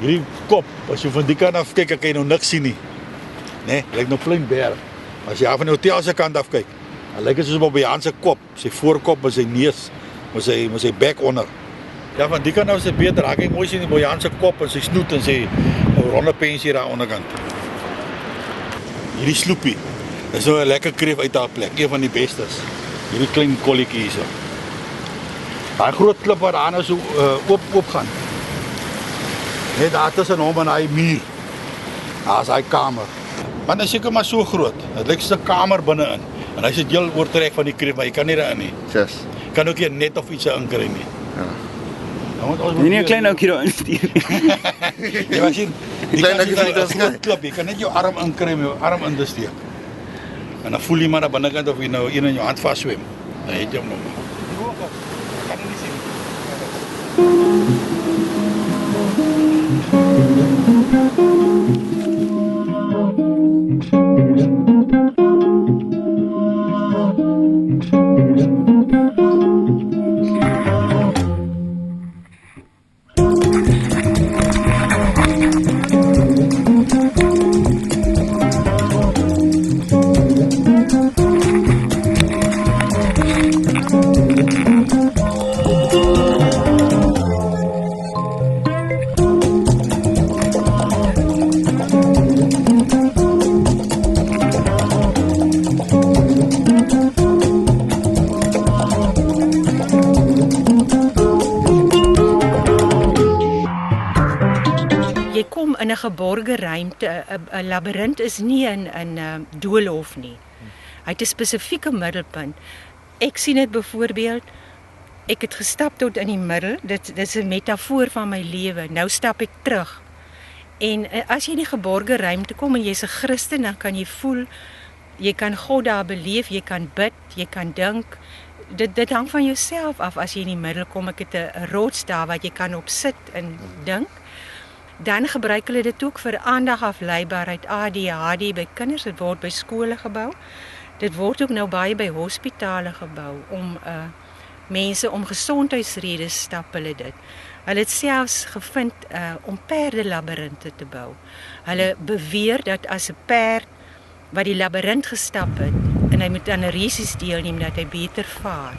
hierdie kop, as jy van die kant af kyk, kan jy nou niks sien nie. Nee, lyk nou plain berg. As jy af van die hotel se kant af kyk, dan lyk dit soos op Jan se kop, sy voorkop met sy neus, met sy bek onder. Ja, van die kant af is dit beter. Ek kan mooi sien die Jan se kop en sy snoet en sy ronde pensie daar onderkant. Hierdie sloepie, dis nou 'n lekker kreef uit haar plek, een van die bestes. Hierdie klein kolletjie hierso. Daai groot klip wat daar nou so oop gaan. Net daar tussen hom en hy muur. Daar is hy kamer. Maar dit is seker maar so groot. Dit lyk soos 'n kamer binne-in. En hy sit heel oortrek van die kreef, maar jy kan nie daarin nie. Yes. Kan ook nie net of iets inkry nie. Ja. Dan moet ons Nie 'n klein ouetjie daar instuur. Jy was sien, Die klein ouetjie van die groot klip, jy kan net jou arm inkry met jou arm in te steek. En dan voel jy maar aan die binnekant of jy nou een in jou hand vaswem. Dan het jy hom nog. Kan nie sien. Jy kom in 'n geborge ruimte. 'n Labirint is nie in 'n doolhof nie. Hy het 'n spesifieke middelpunt. Ek sien dit byvoorbeeld, ek het gestap tot in die middel. Dit is 'n metafoor van my lewe. Nou stap ek terug. En as jy in die geborge ruimte kom en jy's 'n Christen, dan kan jy voel, jy kan God daar beleef, jy kan bid, jy kan dink. Dit hang van jouself af as jy in die middel kom. Ek het 'n rots daar wat jy kan op sit en dink. Dan gebruik hulle dit ook vir aandagafleibaarheid, ADHD by kinders. Dit word by skole gebou. Dit word ook nou baie by hospitale gebou om mense om gesondheidsredes stap hulle dit. Hulle het selfs gevind om perdelabirinte te bou. Hulle beweer dat as 'n perd wat die labirint gestap het en hy moet aan 'n resies deelneem dat hy beter vaar.